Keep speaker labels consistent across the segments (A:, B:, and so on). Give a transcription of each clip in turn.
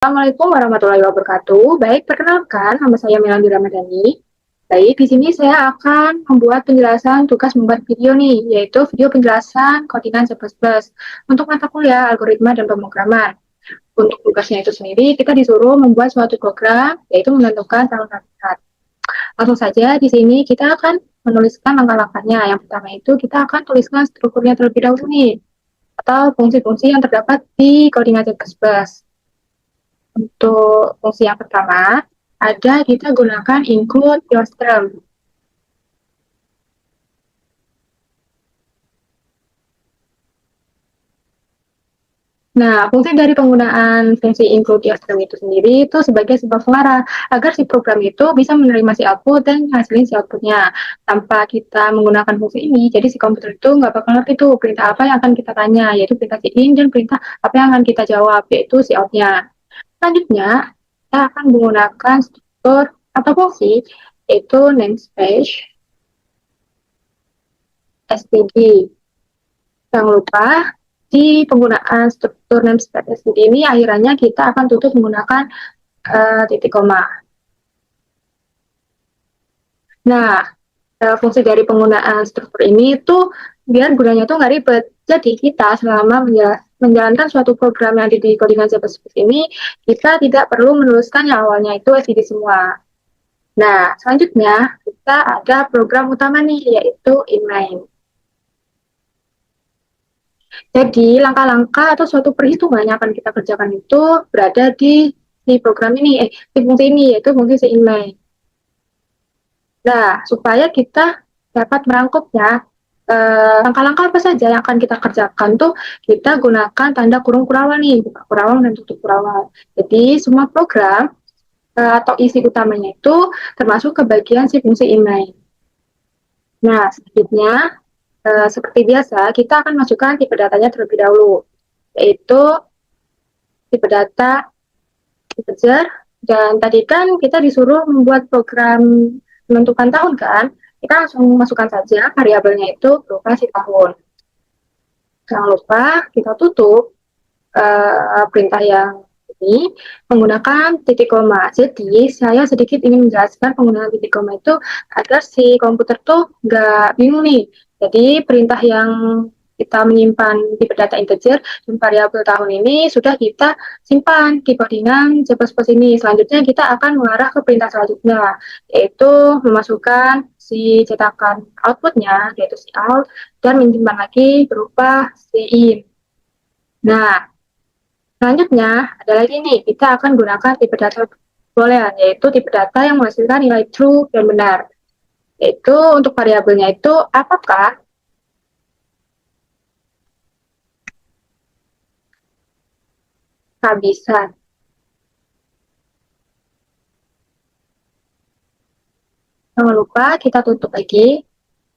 A: Assalamualaikum warahmatullahi wabarakatuh. Baik, perkenalkan, nama saya Melandi Ramadhani. Baik, di sini saya akan membuat penjelasan tugas membuat video nih, yaitu video penjelasan codingan C++ untuk mata kuliah algoritma dan pemrograman. Untuk tugasnya itu sendiri, kita disuruh membuat suatu program, yaitu menentukan tahun habitat. Langsung saja, di sini kita akan menuliskan langkah-langkahnya. Yang pertama itu kita akan tuliskan strukturnya terlebih dahulu nih, atau fungsi-fungsi yang terdapat di codingan C++. Untuk fungsi yang pertama, ada kita gunakan include your string. Nah, fungsi dari penggunaan fungsi include your string itu sendiri itu sebagai sebuah pengarah agar si program itu bisa menerima si output dan hasilin si outputnya. Tanpa kita menggunakan fungsi ini, jadi si komputer itu nggak bakal ngerti tuh perintah apa yang akan kita tanya, yaitu perintah si in dan perintah apa yang akan kita jawab, yaitu si outnya. Selanjutnya, kita akan menggunakan struktur atau fungsi, yaitu namespace, std. Jangan lupa, di penggunaan struktur namespace std ini, akhirnya kita akan tutup menggunakan titik koma. Nah, fungsi dari penggunaan struktur ini itu biar gunanya tuh nggak ribet. Jadi kita selama menjalankan suatu program yang di codingan C++ ini, kita tidak perlu menuliskan yang awalnya itu std semua. Nah, selanjutnya kita ada program utama nih, yaitu inline. Jadi, langkah-langkah atau suatu perhitungan yang akan kita kerjakan itu berada di program ini, di fungsi ini, yaitu fungsi inline. Nah, supaya kita dapat merangkumnya, langkah-langkah apa saja yang akan kita kerjakan tuh kita gunakan tanda kurung kurawal nih, buka kurawal dan tutup kurawal. Jadi, semua program atau isi utamanya itu termasuk ke bagian si fungsi inline. Nah, selanjutnya, seperti biasa, kita akan masukkan tipe datanya terlebih dahulu, yaitu tipe data integer, dan tadi kan kita disuruh membuat program menentukan tahun kan, kita langsung masukkan saja variabelnya itu berupa si tahun. Jangan lupa kita tutup perintah yang ini menggunakan titik koma. Jadi saya sedikit ingin menjelaskan penggunaan titik koma itu agar si komputer tuh nggak bingung nih. Jadi perintah yang kita menyimpan di data integer dan variabel tahun ini sudah kita simpan di codingan C++ ini. Selanjutnya kita akan mengarah ke perintah selanjutnya, yaitu memasukkan si cetakan outputnya, yaitu si out, dan menyimpan lagi berupa si in. Nah, selanjutnya, ada lagi nih, kita akan gunakan tipe data boolean, yaitu tipe data yang menghasilkan nilai true dan benar. Yaitu untuk variabelnya itu apakah kehabisan. Jangan lupa kita tutup lagi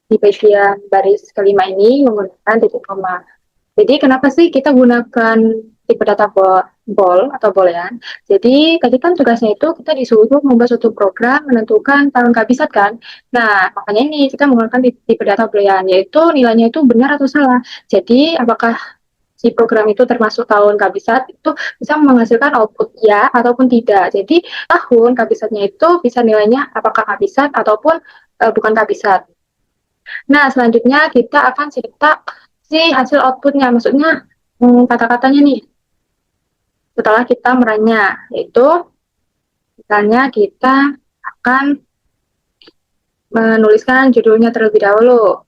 A: di bagian baris kelima ini menggunakan titik koma. Jadi kenapa sih kita gunakan tipe data bol atau boolean? Jadi tadi kan tugasnya itu kita disuruh membuat suatu program menentukan tahun kehabisan kan. Nah, makanya ini kita menggunakan tipe data boolean, yaitu nilainya itu benar atau salah. Jadi apakah si program itu termasuk tahun kehabisan itu bisa menghasilkan output ya ataupun tidak. Jadi tahun kehabisannya itu bisa nilainya apakah kehabisan ataupun bukan kehabisan. Nah, selanjutnya kita akan cetak si hasil outputnya, maksudnya kata-katanya nih, setelah kita meranya, yaitu misalnya kita akan menuliskan judulnya terlebih dahulu.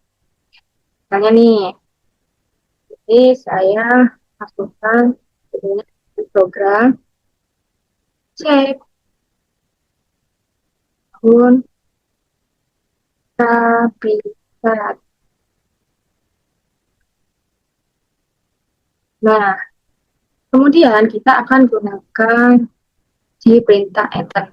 A: Misalnya nih, jadi saya masukkan judulnya program cek tahun kehabisan. Nah, kemudian kita akan gunakan si perintah enter.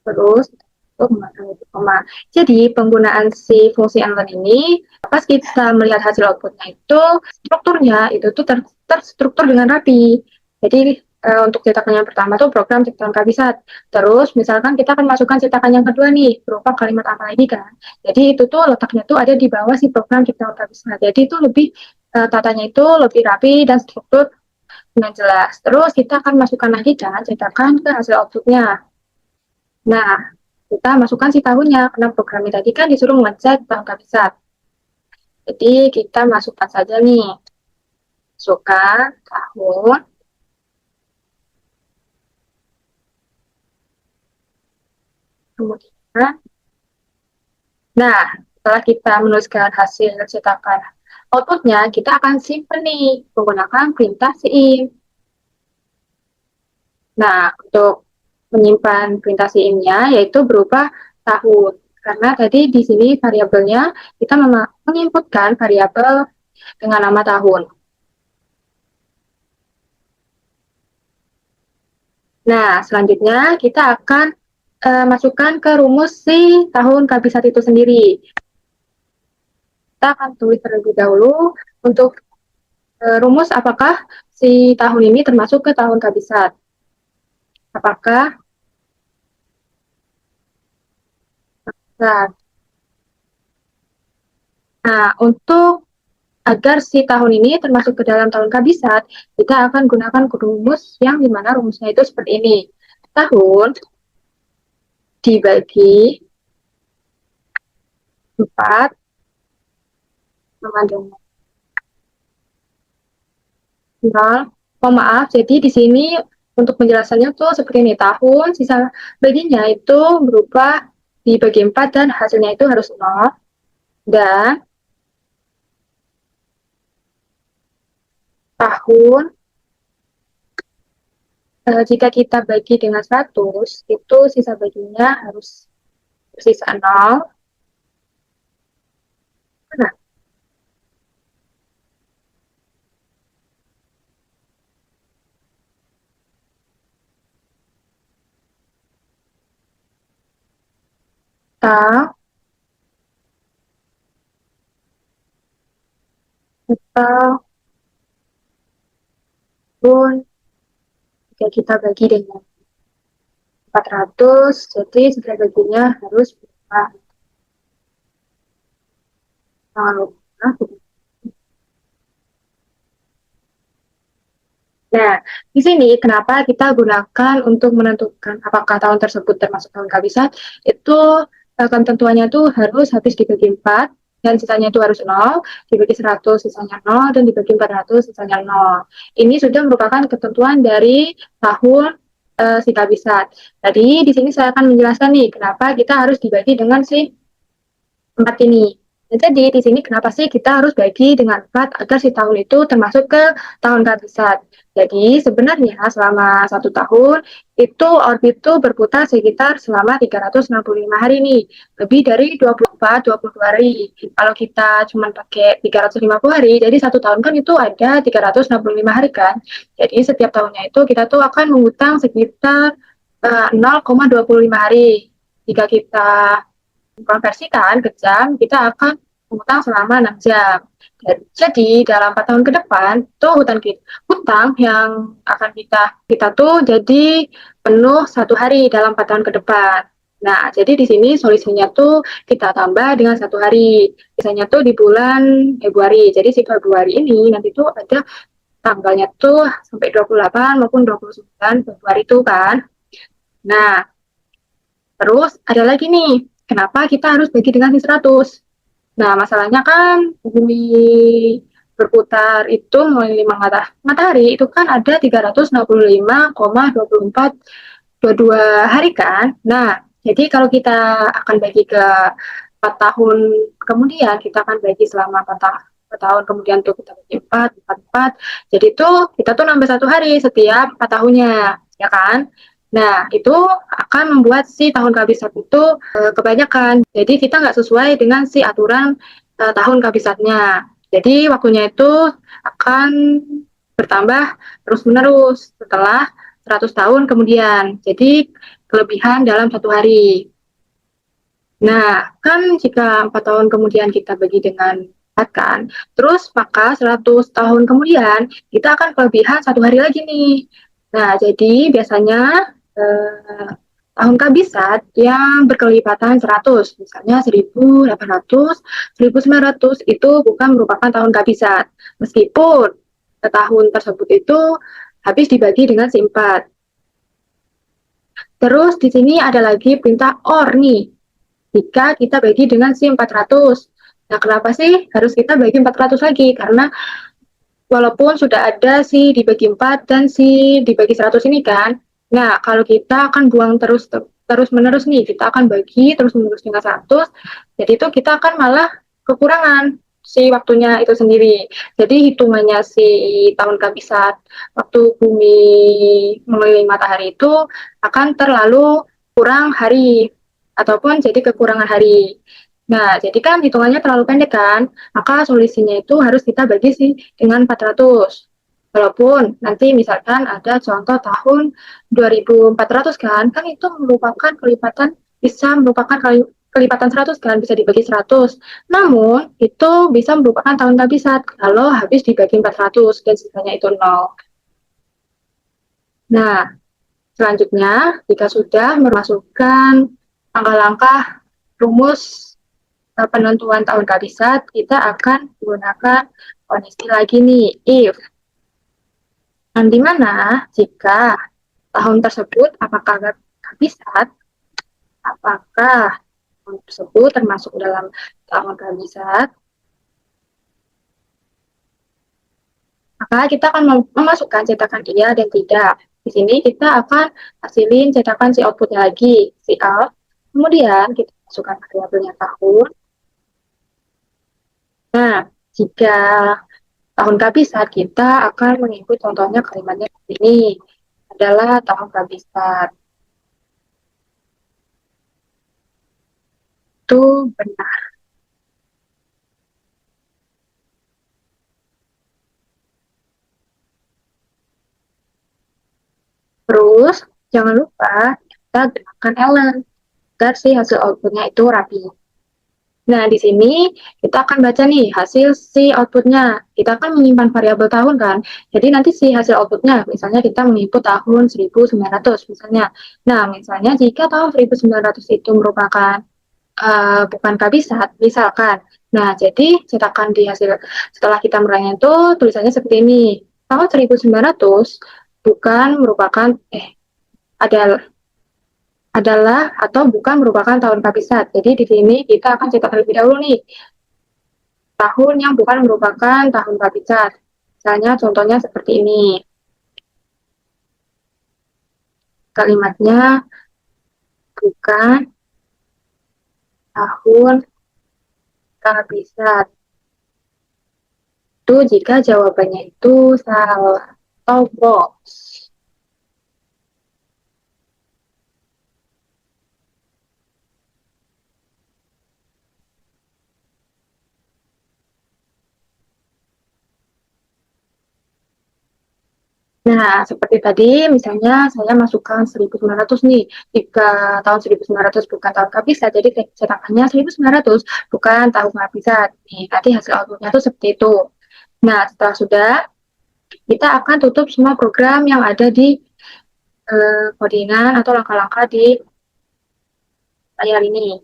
A: Terus untuk menggunakan titik koma. Jadi penggunaan si fungsi enter ini, pas kita melihat hasil outputnya itu strukturnya itu tuh terstruktur dengan rapi. Jadi untuk cetakan yang pertama tuh program cetakan kehabisan. Terus misalkan kita akan masukkan cetakan yang kedua nih berupa kalimat apa lagi kan. Jadi itu tuh letaknya tuh ada di bawah si program cetakan kehabisan. Jadi itu lebih tatanya itu lebih rapi dan struktur dengan jelas. Terus kita akan masukkan lagi kan cetakan ke hasil outputnya. Nah, kita masukkan si tahunnya, karena programnya tadi kan disuruh ngecek tahun kabisat. Jadi kita masukkan saja nih, masukkan tahun, kemudian, nah, setelah kita menuliskan hasil cetakan outputnya, kita akan simpan nih menggunakan perintah SIM. Nah, untuk menyimpan perintah SIM-nya yaitu berupa tahun. Karena tadi di sini variabelnya kita menginputkan variabel dengan nama tahun. Nah, selanjutnya kita akan masukkan ke rumus si tahun kabisat itu sendiri. Kita akan tulis terlebih dahulu untuk rumus apakah si tahun ini termasuk ke tahun kabisat. Apakah Nah, untuk agar si tahun ini termasuk ke dalam tahun kabisat, kita akan gunakan rumus yang dimana rumusnya itu seperti ini. Tahun dibagi 4 sama dengan 0. Oh maaf, jadi di sini untuk penjelasannya tuh seperti ini. Tahun, sisa baginya itu berupa dibagi 4 dan hasilnya itu harus 0. Dan tahun jika kita bagi dengan 100, itu sisa baginya harus sisa 0. Nah, kita pun jika kita bagi dengan 400, jadi sisa baginya harus berapa? Nah, di sini kenapa kita gunakan untuk menentukan apakah tahun tersebut termasuk tahun kabisat, itu ketentuannya tuh harus habis dibagi 4, dan sisanya itu harus 0, dibagi 100 sisanya 0, dan dibagi 400 sisanya 0. Ini sudah merupakan ketentuan dari tahun si kabisat. Tadi di sini saya akan menjelaskan nih kenapa kita harus dibagi dengan si 4 ini. Nah, jadi di sini kenapa sih kita harus bagi dengan 4 agar si tahun itu termasuk ke tahun kabisat. Jadi sebenarnya selama 1 tahun itu orbit itu berputar sekitar selama 365 hari nih. Lebih dari 24-22 hari. Kalau kita cuma pakai 350 hari, jadi 1 tahun kan itu ada 365 hari kan. Jadi setiap tahunnya itu kita tuh akan mengutang sekitar 0,25 hari. Jika kita konversikan ke jam, kita akan mengutang selama 6 jam. Jadi dalam 4 tahun ke depan, tuh hutang yang akan kita tuh jadi penuh 1 hari dalam 4 tahun ke depan. Nah, jadi di sini solusinya tuh kita tambah dengan 1 hari. Biasanya tuh di bulan Februari. Jadi si Februari ini nanti tuh ada tanggalnya tuh sampai 28 maupun 29 Februari itu kan. Nah, terus ada lagi nih, kenapa kita harus bagi dengan 100? Nah, masalahnya kan bumi berputar itu mengelilingi matahari itu kan ada 365,2422 hari kan. Nah, jadi kalau kita akan bagi ke 4 tahun kemudian, kita akan bagi selama 4 tahun kemudian tuh kita bagi 4, 4, 4. Jadi tuh kita tuh nambah 1 hari setiap 4 tahunnya, ya kan? Nah, itu akan membuat si tahun kabisat itu kebanyakan. Jadi kita nggak sesuai dengan si aturan tahun kabisatnya. Jadi waktunya itu akan bertambah terus-menerus setelah 100 tahun kemudian. Jadi kelebihan dalam 1 hari. Nah, kan jika 4 tahun kemudian kita bagi dengan 4 kan, terus maka 100 tahun kemudian kita akan kelebihan 1 hari lagi nih. Nah, jadi biasanya tahun kabisat yang berkelipatan 100, misalnya 1800, 1900 itu bukan merupakan tahun kabisat. Meskipun tahun tersebut itu habis dibagi dengan si 4. Terus di sini ada lagi perintah OR nih. Jika kita bagi dengan si 400. Nah, kenapa sih harus kita bagi 400 lagi? Karena walaupun sudah ada si dibagi 4 dan si dibagi 100 ini kan. Nah, kalau kita akan buang terus menerus nih, kita akan bagi terus menerus dengan 100, jadi itu kita akan malah kekurangan si waktunya itu sendiri. Jadi hitungannya si tahun kabisat waktu bumi mengelilingi matahari itu akan terlalu kurang hari ataupun jadi kekurangan hari. Nah, jadi kan hitungannya terlalu pendek kan, maka solusinya itu harus kita bagi sih dengan 400. Walaupun nanti misalkan ada contoh tahun 2400 kan itu merupakan kelipatan, bisa merupakan kelipatan 100 kan, bisa dibagi 100. Namun, itu bisa merupakan tahun kabisat kalau habis dibagi 400 dan sisanya itu 0. Nah, selanjutnya, jika sudah memasukkan langkah-langkah rumus penentuan tahun kabisat, kita akan menggunakan kondisi lagi nih, if. Yang dimana jika tahun tersebut apakah kabisat, apakah tahun tersebut termasuk dalam tahun kabisat, maka kita akan memasukkan cetakan iya dan tidak. Di sini kita akan hasilin cetakan si outputnya lagi, si out. Kemudian kita masukkan variabelnya tahun. Nah, jika tahun kabisat, kita akan mengikut contohnya kalimatnya seperti ini. Adalah tahun kabisat. Itu benar. Terus, jangan lupa kita gunakan Ellen agar si hasil outputnya itu rapi. Nah, di sini kita akan baca nih hasil si outputnya. Kita akan menyimpan variabel tahun kan. Jadi nanti si hasil outputnya, misalnya kita menginput tahun 1900 misalnya. Nah, misalnya jika tahun 1900 itu merupakan bukan kabisat, misalkan. Nah, jadi cetakan di hasil setelah kita meraihnya itu tulisannya seperti ini. Tahun 1900 bukan merupakan adalah atau bukan merupakan tahun kabisat. Jadi di sini kita akan cetak terlebih dahulu nih tahun yang bukan merupakan tahun kabisat. Misalnya contohnya seperti ini. Kalimatnya bukan tahun kabisat. Itu jika jawabannya itu salah atau box. Nah, seperti tadi, misalnya saya masukkan 1900 nih. Jika tahun 1900 bukan tahun kabisat, jadi cetakannya 1900 bukan tahun kabisat. Nih, nanti hasil outputnya itu seperti itu. Nah, setelah sudah, kita akan tutup semua program yang ada di codingan atau langkah-langkah di layar ini.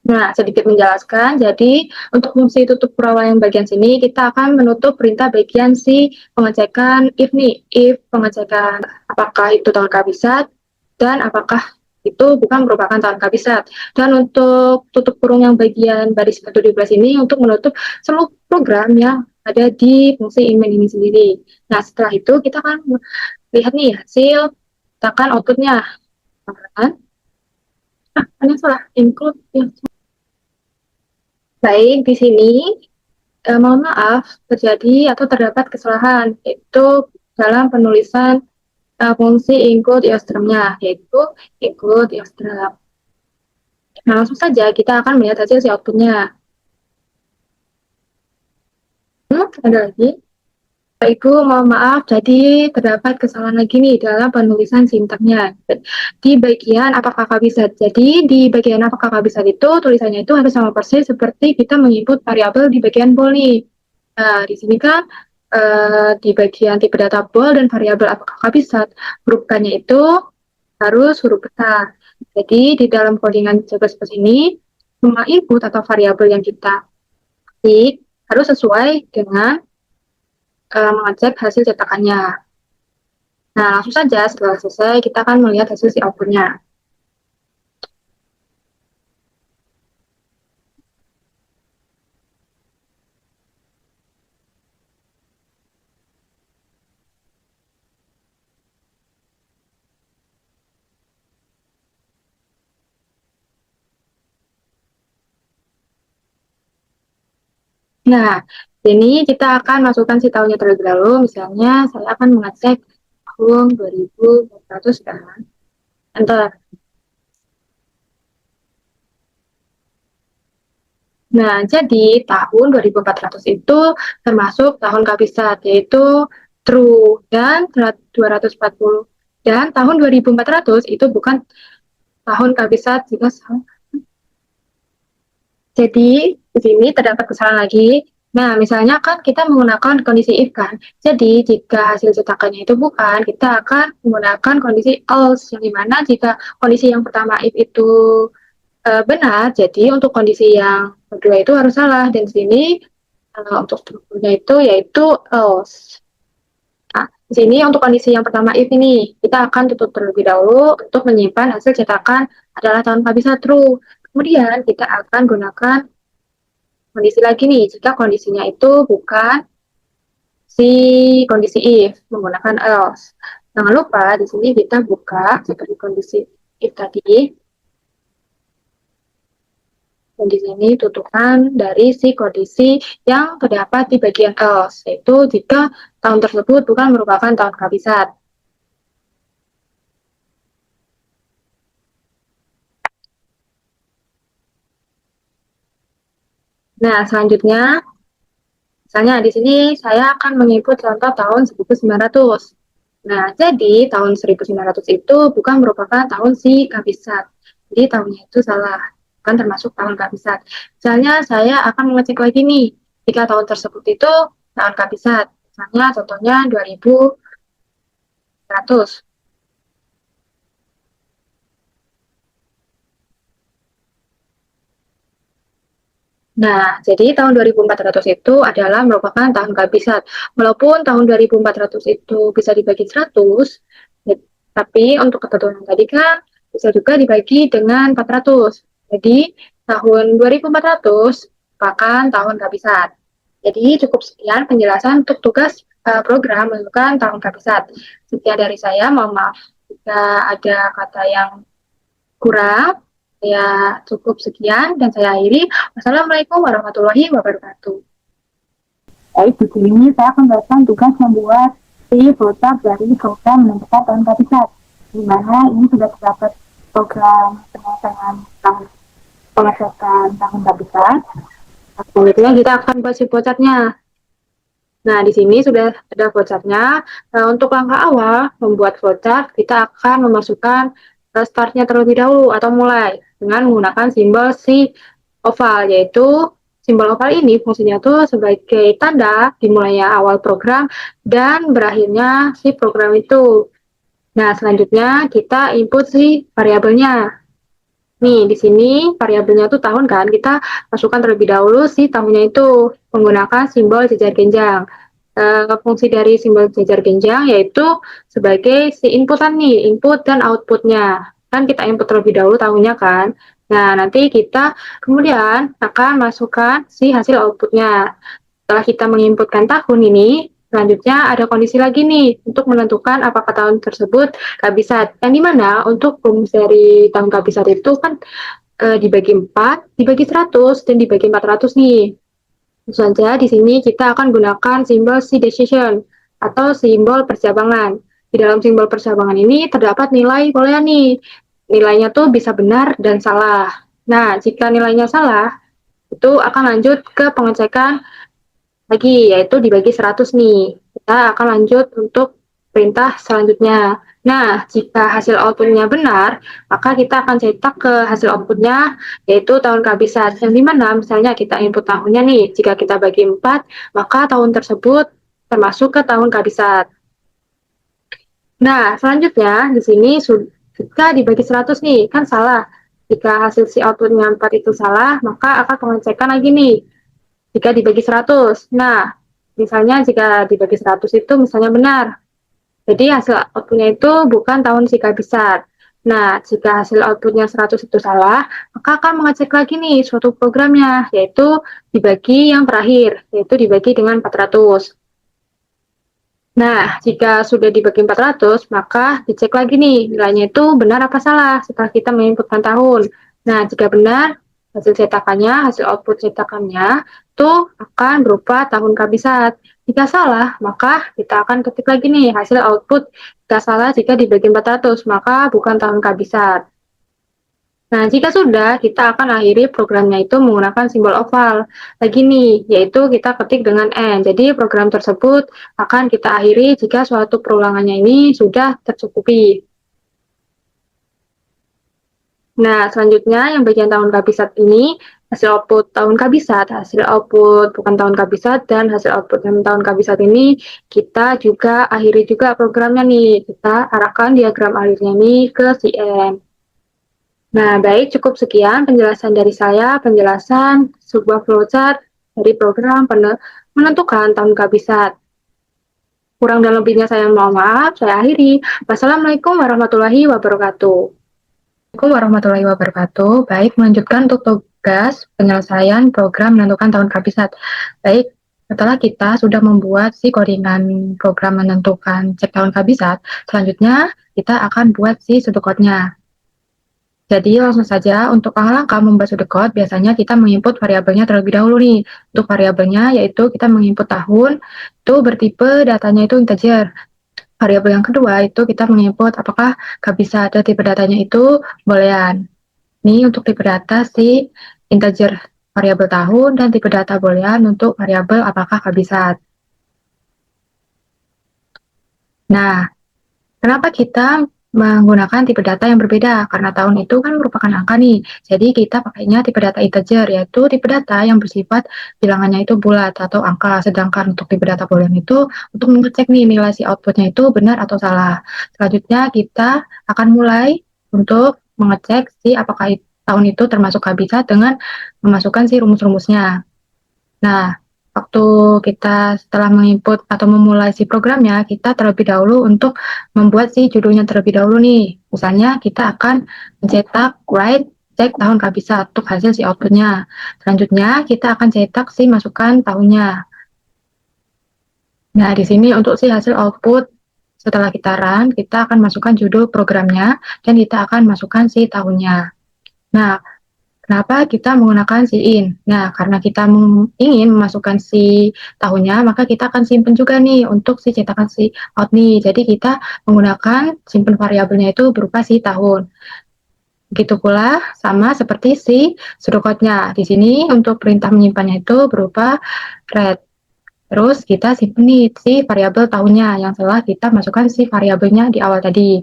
A: Nah, sedikit menjelaskan, jadi untuk fungsi tutup kurang yang bagian sini, kita akan menutup perintah bagian si pengecekan if nih, if pengecekan apakah itu tahun kabisat, dan apakah itu bukan merupakan tahun kabisat. Dan untuk tutup kurung yang bagian baris 17 ini, untuk menutup seluruh program yang ada di fungsi inmain ini sendiri. Nah, setelah itu kita akan lihat nih hasil, tekan outputnya. Ini salah, include, ya. Baik, di sini mohon maaf terjadi atau terdapat kesalahan yaitu dalam penulisan fungsi include eostrum-nya, yaitu include eostrum. Nah, langsung saja kita akan melihat hasil si output-nya. Ada lagi. Ibu, mohon maaf, jadi terdapat kesalahan lagi nih dalam penulisan sintaknya. Di bagian apakah bisa. Jadi di bagian apakah bisa itu tulisannya itu harus sama persis seperti kita menginput variabel di bagian bool nih. Nah, di sini kan di bagian tipe data bool dan variabel apakah bisa huruf K-nya itu harus huruf besar. Jadi di dalam codingan C++ ini, semua input atau variabel yang kita ketik harus sesuai dengan mengecek hasil cetakannya. Nah, langsung saja setelah selesai, kita akan melihat hasil si outputnya. Nah, ini kita akan masukkan si tahunnya terlebih dahulu. Misalnya, saya akan mengecek tahun 2400 kan. Enter. Nah, jadi tahun 2400 itu termasuk tahun kabisat, yaitu true dan 240. Dan tahun 2400 itu bukan tahun kabisat jika jadi di sini terdapat kesalahan lagi. Nah, misalnya kan kita menggunakan kondisi if kan. Jadi jika hasil cetakannya itu bukan, kita akan menggunakan kondisi else, yang dimana jika kondisi yang pertama if itu benar, jadi untuk kondisi yang kedua itu harus salah. Dan di sini untuk strukturnya itu yaitu else. Nah, di sini untuk kondisi yang pertama if ini, kita akan tutup terlebih dahulu untuk menyimpan hasil cetakan adalah tahun bisa true. Kemudian kita akan gunakan kondisi lagi nih, jika kondisinya itu bukan si kondisi if, menggunakan else. Jangan lupa di sini kita buka seperti kondisi if tadi, dan di sini tutupan dari si kondisi yang terdapat di bagian else, yaitu jika tahun tersebut bukan merupakan tahun kabisat. Nah, selanjutnya, misalnya di sini saya akan menginput contoh tahun 1900. Nah, jadi tahun 1900 itu bukan merupakan tahun si kabisat. Jadi tahunnya itu salah, bukan termasuk tahun kabisat. Misalnya saya akan mengecek lagi nih, jika tahun tersebut itu tahun kabisat. Misalnya contohnya 2100. Nah, jadi tahun 2400 itu adalah merupakan tahun kabisat. Walaupun tahun 2400 itu bisa dibagi 100, tapi untuk ketentuan tadi kan bisa juga dibagi dengan 400. Jadi tahun 2400 merupakan tahun kabisat. Jadi cukup sekian penjelasan untuk tugas program menentukan tahun kabisat. Sekian dari saya, mohon maaf jika ada kata yang kurang. Ya, cukup sekian dan saya akhiri. Wassalamualaikum warahmatullahi wabarakatuh. Baik, di sini saya akan memberikan tugas membuat si flowchart dari program menentukan tahun kabisat, di mana ini sudah terdapat program penyelesaian pengecekan tahun kabisat. Selanjutnya kita akan buat si flowchartnya. Nah, di sini sudah ada flowchartnya. Nah, untuk langkah awal membuat flowchart, kita akan memasukkan startnya terlebih dahulu atau mulai dengan menggunakan simbol si oval, yaitu simbol oval ini fungsinya tuh sebagai tanda dimulainya awal program dan berakhirnya si program itu. Nah, selanjutnya kita input si variabelnya. Nih, di sini variabelnya tuh tahun kan, kita masukkan terlebih dahulu si tahunnya itu menggunakan simbol jejar genjang. Fungsi dari simbol jejar genjang yaitu sebagai si inputan nih, input dan outputnya. Kan kita input terlebih dahulu tahunnya kan. Nah, nanti kita kemudian akan masukkan si hasil outputnya. Setelah kita menginputkan tahun ini, selanjutnya ada kondisi lagi nih untuk menentukan apakah tahun tersebut kabisat. Yang dimana untuk rumus dari tahun kabisat itu kan dibagi 4, dibagi 100, dan dibagi 400 nih. Tentu saja di sini kita akan gunakan simbol si decision atau simbol percabangan. Di dalam simbol percabangan ini terdapat nilai boolean nih. Nilainya tuh bisa benar dan salah. Nah, jika nilainya salah, itu akan lanjut ke pengecekan lagi, yaitu dibagi 100 nih. Kita akan lanjut untuk perintah selanjutnya. Nah, jika hasil outputnya benar, maka kita akan cetak ke hasil outputnya, yaitu tahun kabisat. Yang dimana misalnya kita input tahunnya nih, jika kita bagi 4, maka tahun tersebut termasuk ke tahun kabisat. Nah, selanjutnya di sini Jika dibagi 100 nih, kan salah. Jika hasil si outputnya 4 itu salah, maka akan pengecekan lagi nih. Jika dibagi 100. Nah, misalnya jika dibagi 100 itu misalnya benar. Jadi hasil outputnya itu bukan tahun si kabisat. Nah, jika hasil outputnya 100 itu salah, maka akan mengecek lagi nih suatu programnya, yaitu dibagi yang terakhir, yaitu dibagi dengan 400. Nah, jika sudah dibagi 400, maka dicek lagi nih nilainya itu benar apa salah setelah kita menginputkan tahun. Nah, jika benar, hasil cetakannya, hasil output cetakannya itu akan berupa tahun kabisat. Jika salah, maka kita akan ketik lagi nih hasil output. Jika salah, jika dibagi 400, maka bukan tahun kabisat. Nah, jika sudah, kita akan akhiri programnya itu menggunakan simbol oval. Lagi nih, yaitu kita ketik dengan N. Jadi, program tersebut akan kita akhiri jika suatu perulangannya ini sudah tercukupi. Nah, selanjutnya yang bagian tahun kabisat ini, hasil output tahun kabisat, hasil output bukan tahun kabisat, dan hasil output yang tahun kabisat ini, kita juga akhiri juga programnya nih. Kita arahkan diagram akhirnya nih ke si N. Nah, baik, cukup sekian penjelasan dari saya, penjelasan sebuah flowchart dari program menentukan tahun kabisat. Kurang dan lebihnya saya mohon maaf, saya akhiri. Wassalamualaikum warahmatullahi wabarakatuh. Assalamualaikum warahmatullahi wabarakatuh. Baik, melanjutkan untuk tugas penyelesaian program menentukan tahun kabisat. Baik, setelah kita sudah membuat si codingan program menentukan cek tahun kabisat, selanjutnya kita akan buat si pseudocode-nya. Jadi langsung saja untuk langkah membuat pseudocode biasanya kita menginput variabelnya terlebih dahulu nih. Untuk variabelnya yaitu kita menginput tahun, itu bertipe datanya itu integer. Variabel yang kedua itu kita menginput apakah kabisat, dan tipe datanya itu boolean. Ini untuk tipe data si integer variabel tahun dan tipe data boolean untuk variabel apakah kabisat. Nah, kenapa kita menggunakan tipe data yang berbeda? Karena tahun itu kan merupakan angka nih. Jadi kita pakainya tipe data integer, yaitu tipe data yang bersifat bilangannya itu bulat atau angka. Sedangkan untuk tipe data boolean itu untuk mengecek nih nilai si outputnya itu benar atau salah. Selanjutnya kita akan mulai untuk mengecek si apakah tahun itu termasuk kabisat dengan memasukkan si rumus-rumusnya. Nah, waktu kita setelah menginput atau memulai si programnya, kita terlebih dahulu untuk membuat si judulnya terlebih dahulu nih. Misalnya kita akan mencetak write cek tahun kabisat untuk hasil si outputnya. Selanjutnya kita akan cetak si masukan tahunnya. Nah, di sini untuk si hasil output setelah kita run, kita akan masukkan judul programnya dan kita akan masukkan si tahunnya. Nah, kenapa kita menggunakan si in? Nah, karena kita ingin memasukkan si tahunnya, maka kita akan simpan juga nih untuk si cetakan si out nih. Jadi kita menggunakan simpan variabelnya itu berupa si tahun. Begitu pula sama seperti si pseudocode-nya. Di sini untuk perintah menyimpannya itu berupa read. Terus kita simpan nih si variabel tahunnya yang telah kita masukkan si variabelnya di awal tadi.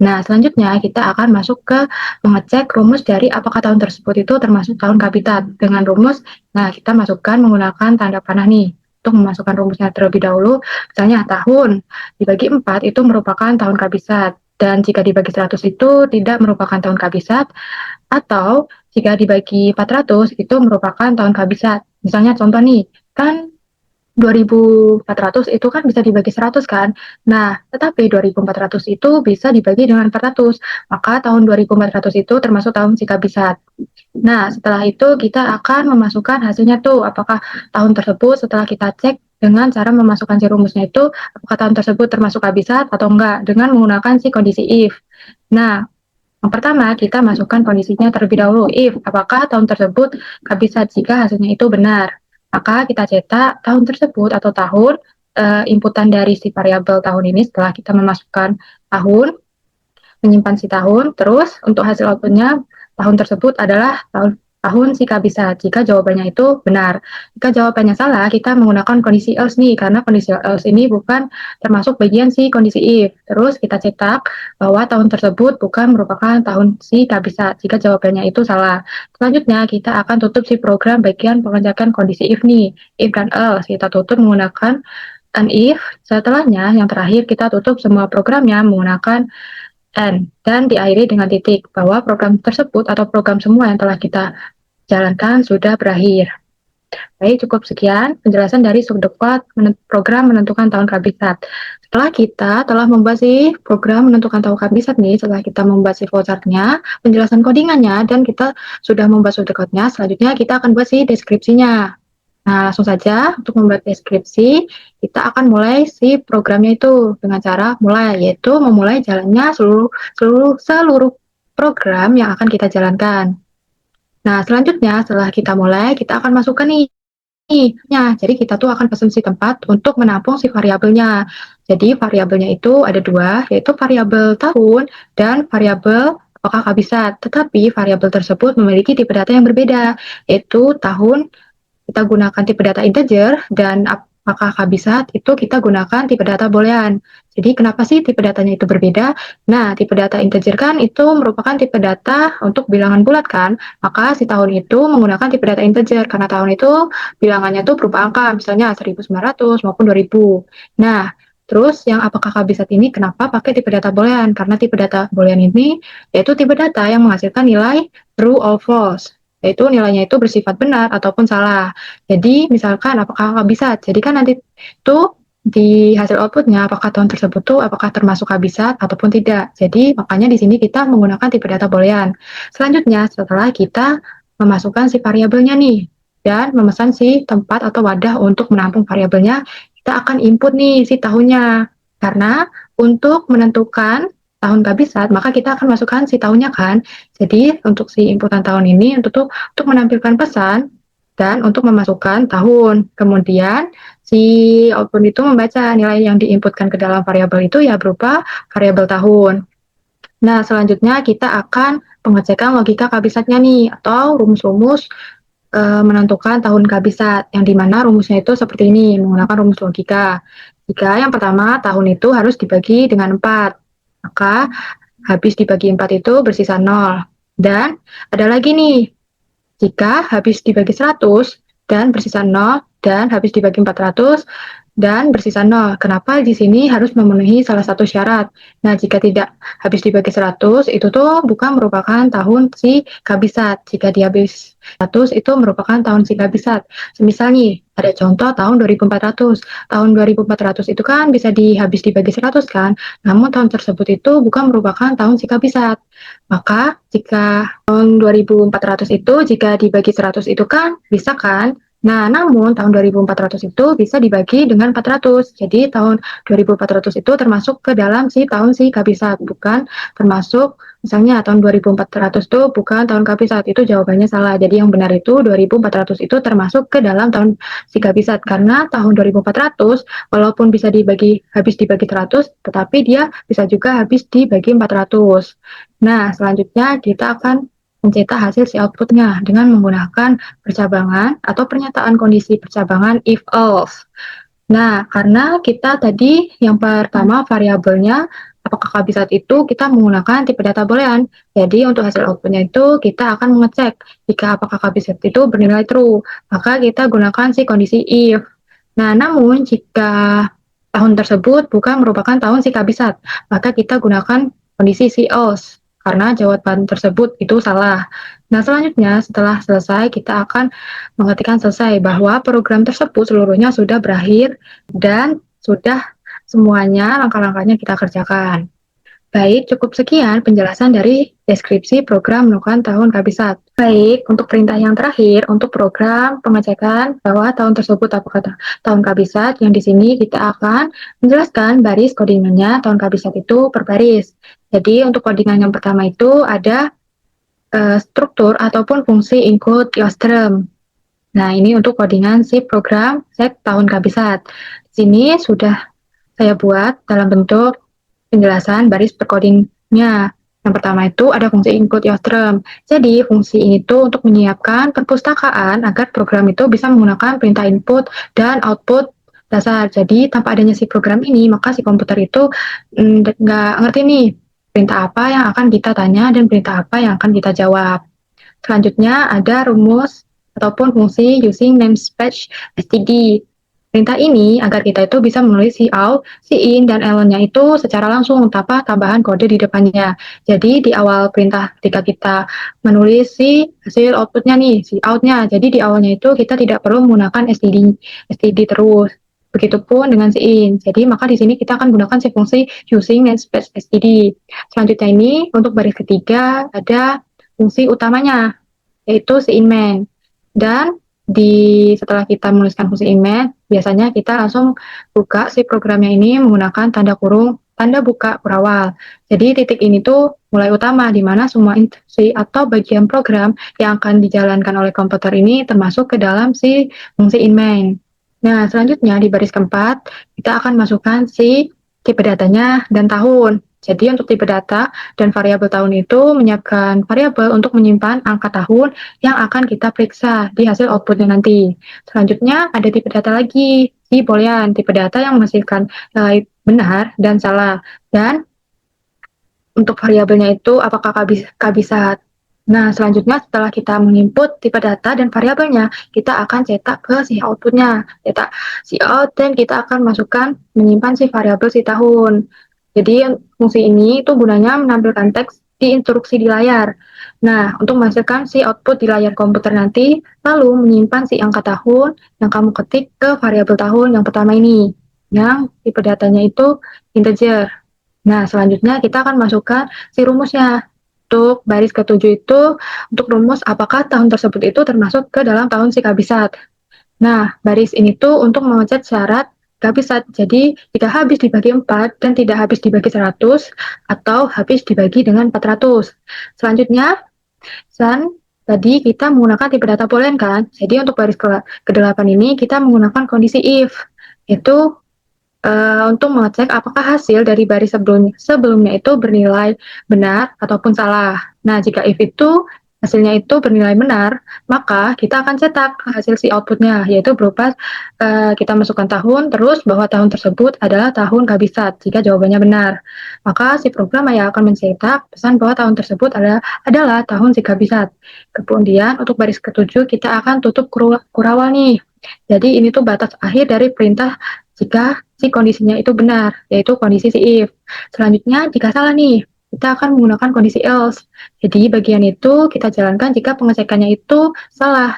A: Nah, selanjutnya kita akan masuk ke mengecek rumus dari apakah tahun tersebut itu termasuk tahun kabisat. Dengan rumus, nah kita masukkan menggunakan tanda panah nih. Untuk memasukkan rumusnya terlebih dahulu, misalnya tahun dibagi 4 itu merupakan tahun kabisat. Dan jika dibagi 100 itu tidak merupakan tahun kabisat. Atau jika dibagi 400 itu merupakan tahun kabisat. Misalnya contoh nih, kan 2.400 itu kan bisa dibagi 100 kan. Nah, tetapi 2.400 itu bisa dibagi dengan 400. Maka tahun 2.400 itu termasuk tahun si kabisat. Nah, setelah itu kita akan memasukkan hasilnya tuh. Apakah tahun tersebut setelah kita cek dengan cara memasukkan si rumusnya itu, apakah tahun tersebut termasuk kabisat atau enggak, dengan menggunakan si kondisi if. Nah, yang pertama, kita masukkan kondisinya terlebih dahulu. If, apakah tahun tersebut kabisat jika hasilnya itu benar. Maka kita cetak tahun tersebut atau tahun, inputan dari si variabel tahun ini setelah kita memasukkan tahun, menyimpan si tahun, terus untuk hasil outputnya, tahun tersebut adalah tahun si kabisat jika jawabannya itu benar. Jika jawabannya salah, kita menggunakan kondisi else nih, karena kondisi else ini bukan termasuk bagian si kondisi if. Terus kita cetak bahwa tahun tersebut bukan merupakan tahun si kabisat jika jawabannya itu salah. Selanjutnya kita akan tutup si program bagian pengecekan kondisi if nih, if dan else. Kita tutup menggunakan an if. Setelahnya yang terakhir kita tutup semua programnya menggunakan N, dan diakhiri dengan titik, bahwa program tersebut atau program semua yang telah kita jalankan sudah berakhir. Baik, cukup sekian penjelasan dari subdebat program menentukan tahun kabisat. Setelah kita telah membuat si program menentukan tahun kabisat nih, setelah kita membuat si flowchart-nya, penjelasan codingannya, dan kita sudah membuat subdebatnya, selanjutnya kita akan buat si deskripsinya. Nah, langsung saja untuk membuat deskripsi, kita akan mulai si programnya itu dengan cara mulai, yaitu memulai jalannya seluruh program yang akan kita jalankan. Nah, selanjutnya setelah kita mulai, kita akan masukkan nih. Jadi kita tuh akan pesen si tempat untuk menampung si variabelnya. Jadi variabelnya itu ada dua, yaitu variabel tahun dan variabel apakah kabisat. Tetapi variabel tersebut memiliki tipe data yang berbeda, yaitu tahun kita gunakan tipe data integer, dan apakah kabisat itu kita gunakan tipe data boolean. Jadi kenapa sih tipe datanya itu berbeda? Nah, tipe data integer kan itu merupakan tipe data untuk bilangan bulat kan, maka si tahun itu menggunakan tipe data integer, karena tahun itu bilangannya tuh berupa angka, misalnya 1900 maupun 2000. Nah, terus yang apakah kabisat ini kenapa pakai tipe data boolean? Karena tipe data boolean ini yaitu tipe data yang menghasilkan nilai true or false, yaitu nilainya itu bersifat benar ataupun salah. Jadi misalkan apakah kabisat, jadi kan nanti itu di hasil outputnya apakah tahun tersebut tuh apakah termasuk kabisat ataupun tidak. Jadi makanya di sini kita menggunakan tipe data boolean. Selanjutnya setelah kita memasukkan si variabelnya nih dan memesan si tempat atau wadah untuk menampung variabelnya, kita akan input nih si tahunnya. Karena untuk menentukan tahun kabisat, maka kita akan masukkan si tahunnya kan. Jadi untuk si inputan tahun ini untuk menampilkan pesan dan untuk memasukkan tahun. Kemudian si output itu membaca nilai yang diinputkan ke dalam variabel itu ya berupa variabel tahun. Nah, selanjutnya kita akan pengecekan logika kabisatnya nih, atau rumus-rumus menentukan tahun kabisat, yang dimana rumusnya itu seperti ini, menggunakan rumus logika. Jika yang pertama, tahun itu harus dibagi dengan 4, maka habis dibagi 4 itu bersisa 0. Dan ada lagi nih, jika habis dibagi 100 dan bersisa 0, dan habis dibagi 400 dan bersisa 0. Kenapa di sini harus memenuhi salah satu syarat? Nah, jika tidak habis dibagi 100, itu tuh bukan merupakan tahun si kabisat. Jika dia habis 100, itu merupakan tahun si kabisat. Semisal nih, ada contoh tahun 2400. Tahun 2400 itu kan bisa habis dibagi 100 kan? Namun tahun tersebut itu bukan merupakan tahun si kabisat. Maka jika tahun 2400 itu jika dibagi 100 itu kan bisa kan? Nah, namun tahun 2400 itu bisa dibagi dengan 400. Jadi tahun 2400 itu termasuk ke dalam si tahun si kabisat, bukan termasuk misalnya tahun 2400 itu bukan tahun kabisat. Itu jawabannya salah. Jadi yang benar itu 2400 itu termasuk ke dalam tahun si kabisat, karena tahun 2400 walaupun bisa habis dibagi 100, tetapi dia bisa juga habis dibagi 400. Nah, selanjutnya kita akan mencetak hasil si outputnya dengan menggunakan percabangan atau pernyataan kondisi percabangan if else. Nah, karena kita tadi yang pertama variabelnya apakah kabisat itu kita menggunakan tipe data boolean. Jadi untuk hasil outputnya itu kita akan mengecek jika apakah kabisat itu bernilai true, maka kita gunakan si kondisi if. Nah, namun jika tahun tersebut bukan merupakan tahun si kabisat, maka kita gunakan kondisi si else, karena jawaban tersebut itu salah. Nah, selanjutnya setelah selesai, kita akan mengetikkan selesai bahwa program tersebut seluruhnya sudah berakhir dan sudah semuanya langkah-langkahnya kita kerjakan. Baik, cukup sekian penjelasan dari deskripsi program menentukan tahun kabisat. Baik, untuk perintah yang terakhir, untuk program pengecekan bahwa tahun tersebut apakah tahun kabisat, yang di sini kita akan menjelaskan baris codingannya tahun kabisat itu per baris. Jadi untuk codingan yang pertama itu ada struktur ataupun fungsi include Illustrum. Nah, ini untuk codingan si program set tahun kabisat. Di sini sudah saya buat dalam bentuk penjelasan baris percodingnya. Yang pertama itu ada fungsi include Illustrum. Jadi fungsi ini tuh untuk menyiapkan perpustakaan agar program itu bisa menggunakan perintah input dan output dasar. Jadi tanpa adanya si program ini, maka si komputer itu nggak ngerti nih perintah apa yang akan kita tanya dan perintah apa yang akan kita jawab. Selanjutnya ada rumus ataupun fungsi using namespace std. Perintah ini agar kita itu bisa menulis si out, si in, dan elon-nya itu secara langsung tanpa tambahan kode di depannya. Jadi di awal perintah ketika kita menulis si hasil outputnya nih, si out-nya. Jadi di awalnya itu kita tidak perlu menggunakan std terus. Begitupun dengan si in. Jadi maka di sini kita akan gunakan si fungsi using namespace std. Selanjutnya ini untuk baris ketiga ada fungsi utamanya yaitu si inmain. Dan setelah kita menuliskan fungsi inmain, biasanya kita langsung buka si programnya ini menggunakan tanda kurung, tanda buka kurawal. Jadi titik ini tuh mulai utama di mana semua instruksi atau bagian program yang akan dijalankan oleh komputer ini termasuk ke dalam si fungsi inmain. Nah, selanjutnya di baris keempat, kita akan masukkan si tipe datanya dan tahun. Jadi untuk tipe data dan variabel tahun itu menyiapkan variabel untuk menyimpan angka tahun yang akan kita periksa di hasil outputnya nanti. Selanjutnya ada tipe data lagi, si boolean, tipe data yang menghasilkan benar dan salah. Dan untuk variabelnya itu apakah kabisat. Nah, selanjutnya setelah kita menginput tipe data dan variabelnya, kita akan cetak ke si outputnya. Cetak si out dan kita akan masukkan menyimpan si variabel si tahun. Jadi fungsi ini itu gunanya menampilkan teks di instruksi di layar. Nah, untuk menghasilkan si output di layar komputer nanti, lalu menyimpan si angka tahun yang kamu ketik ke variabel tahun yang pertama ini, yang tipe datanya itu integer. Nah, selanjutnya kita akan masukkan si rumusnya. Untuk baris ketujuh itu, untuk rumus apakah tahun tersebut itu termasuk ke dalam tahun si kabisat. Nah, baris ini tuh untuk mengecek syarat kabisat. Jadi, jika habis dibagi 4 dan tidak habis dibagi 100, atau habis dibagi dengan 400. Selanjutnya, tadi kita menggunakan tipe data boolean kan? Jadi, untuk baris ke-8 ini, kita menggunakan kondisi if. Itu untuk mengecek apakah hasil dari baris sebelumnya itu bernilai benar ataupun salah. Nah, jika if itu hasilnya itu bernilai benar, maka kita akan cetak hasil si outputnya, yaitu berupa kita masukkan tahun, terus bahwa tahun tersebut adalah tahun kabisat. Jika jawabannya benar, maka si program yang akan mencetak pesan bahwa tahun tersebut adalah tahun si kabisat. Kemudian untuk baris ketujuh kita akan tutup kurawal nih. Jadi ini tuh batas akhir dari perintah jika si kondisinya itu benar, yaitu kondisi si if. Selanjutnya, jika salah nih, kita akan menggunakan kondisi else. Jadi, bagian itu kita jalankan jika pengecekannya itu salah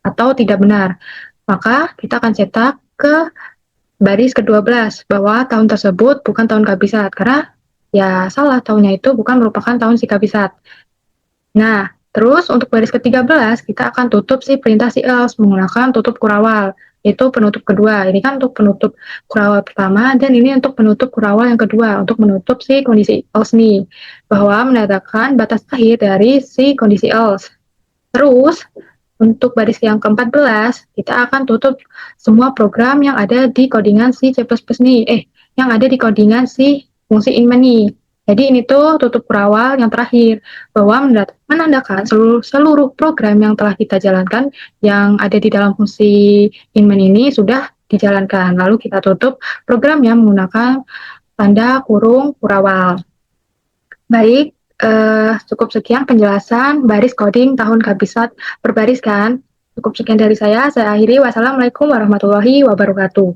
A: atau tidak benar. Maka, kita akan cetak ke baris ke-12 bahwa tahun tersebut bukan tahun kabisat, karena ya salah, tahunnya itu bukan merupakan tahun si kabisat. Nah, terus untuk baris ke-13 kita akan tutup si perintah si else menggunakan tutup kurawal, itu penutup kedua. Ini kan untuk penutup kurawal pertama dan ini untuk penutup kurawal yang kedua untuk menutup si kondisi else nih, bahwa menandakan batas akhir dari si kondisi else. Terus untuk baris yang ke-14 kita akan tutup semua program yang ada di codingan si C++ nih, yang ada di codingan si fungsi inmain nih. Jadi ini tuh tutup kurawal yang terakhir, bahwa menandakan seluruh program yang telah kita jalankan yang ada di dalam fungsi inmain ini sudah dijalankan. Lalu kita tutup programnya menggunakan tanda kurung kurawal. Baik, cukup sekian penjelasan baris coding tahun kabisat berbaris kan. Cukup sekian dari saya akhiri. Wassalamualaikum warahmatullahi wabarakatuh.